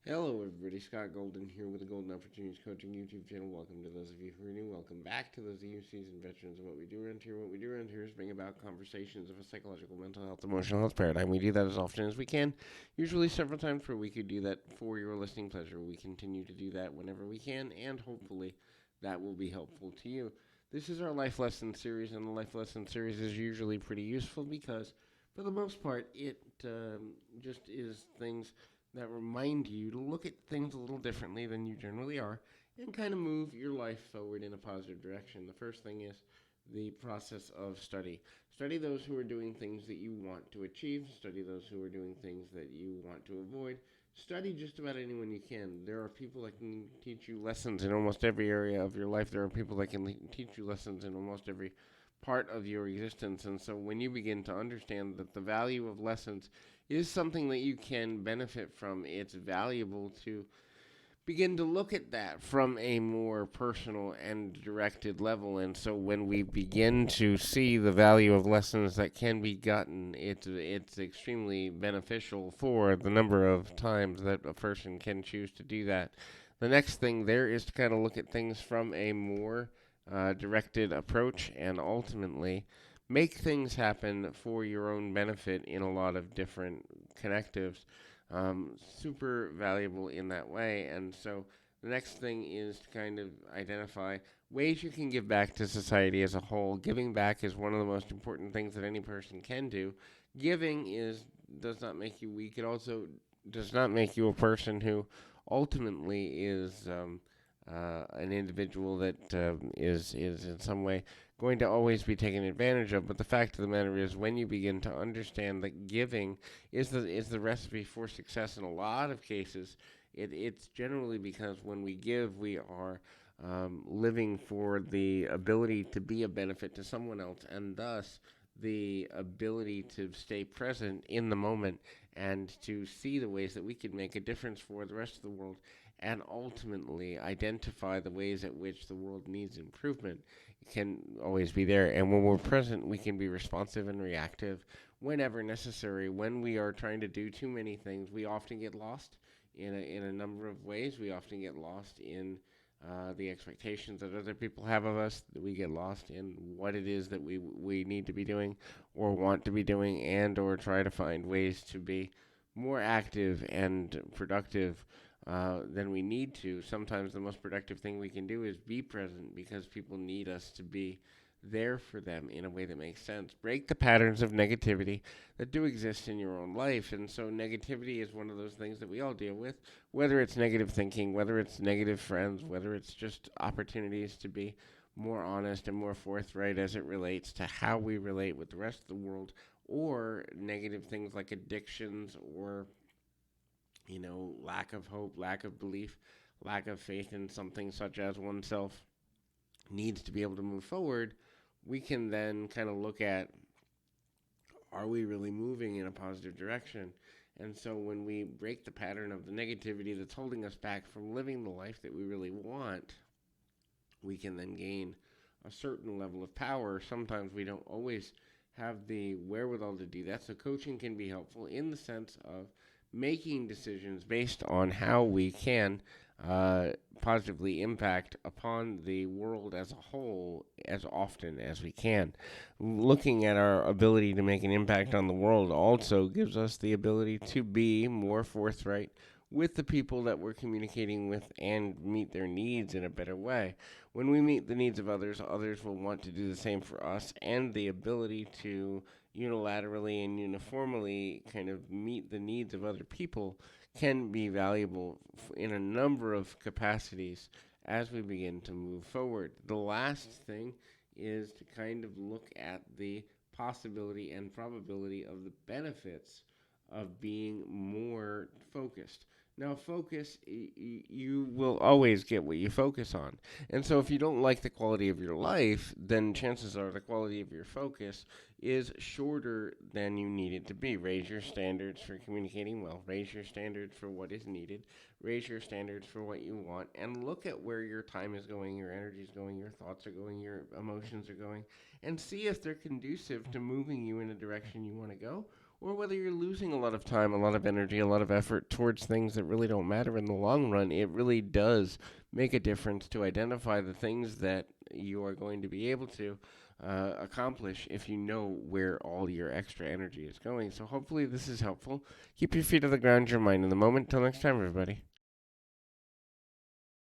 Hello, everybody. Scott Golden here with the Golden Opportunities Coaching YouTube channel. Welcome to those of you who are new. Welcome back to those of you seasoned veterans of what we do around here. What we do around here is bring about conversations of a psychological, mental health, emotional health paradigm. We do that as often as we can, usually several times per week. We do that for your listening pleasure. We continue to do that whenever we can, and hopefully that will be helpful to you. This is our life lesson series, and the life lesson series is usually pretty useful because, for the most part, it just is things that remind you to look at things a little differently than you generally are and kind of move your life forward in a positive direction. The first thing is the process of study. Study those who are doing things that you want to achieve, study those who are doing things that you want to avoid. Study just about anyone you can. There are people that can teach you lessons in almost every area of your life. There are people that can teach you lessons in almost every part of your existence. And so when you begin to understand that the value of lessons is something that you can benefit from, it's valuable to begin to look at that from a more personal and directed level. And so when we begin to see the value of lessons that can be gotten, it's extremely beneficial for the number of times that a person can choose to do that. The next thing there is to kind of look at things from a more directed approach and ultimately make things happen for your own benefit in a lot of different connectives. Super valuable in that way. And so the next thing is to kind of identify ways you can give back to society as a whole. Giving back is one of the most important things that any person can do. Giving is does not make you weak. It also does not make you a person who ultimately is an individual that is in some way going to always be taken advantage of. But the fact of the matter is, when you begin to understand that giving is the recipe for success in a lot of cases, it's generally because when we give, we are living for the ability to be a benefit to someone else, and thus the ability to stay present in the moment and to see the ways that we can make a difference for the rest of the world and ultimately identify the ways at which the world needs improvement can always be there. And when we're present, we can be responsive and reactive whenever necessary. When we are trying to do too many things, we often get lost in a number of ways. We often get lost in the expectations that other people have of us. That we get lost in what it is that we need to be doing or want to be doing, and or try to find ways to be more active and productive than we need to. Sometimes the most productive thing we can do is be present because people need us to be there for them in a way that makes sense. Break the patterns of negativity that do exist in your own life. And so, negativity is one of those things that we all deal with, whether it's negative thinking, whether it's negative friends, whether it's just opportunities to be more honest and more forthright as it relates to how we relate with the rest of the world, or negative things like addictions or lack of hope, lack of belief, lack of faith in something such as oneself needs to be able to move forward. We can then kind of look at, are we really moving in a positive direction? And so when we break the pattern of the negativity that's holding us back from living the life that we really want, we can then gain a certain level of power. Sometimes we don't always have the wherewithal to do that. So coaching can be helpful in the sense of making decisions based on how we can uh, positively impact upon the world as a whole as often as we can. Looking at our ability to make an impact on the world also gives us the ability to be more forthright with the people that we're communicating with and meet their needs in a better way. When we meet the needs of others, others will want to do the same for us, and the ability to unilaterally and uniformly kind of meet the needs of other people can be valuable in a number of capacities as we begin to move forward. The last thing is to kind of look at the possibility and probability of the benefits of being more focused. Now, focus, you will always get what you focus on. And so, if you don't like the quality of your life, then chances are the quality of your focus is shorter than you need it to be. Raise your standards for communicating well, raise your standards for what is needed, raise your standards for what you want, and look at where your time is going, your energy is going, your thoughts are going, your emotions are going, and see if they're conducive to moving you in a direction you want to go, or whether you're losing a lot of time, a lot of energy, a lot of effort towards things that really don't matter in the long run, it really does make a difference to identify the things that you are going to be able to accomplish if you know where all your extra energy is going. So hopefully this is helpful. Keep your feet on the ground, your mind in the moment. Till next time, everybody.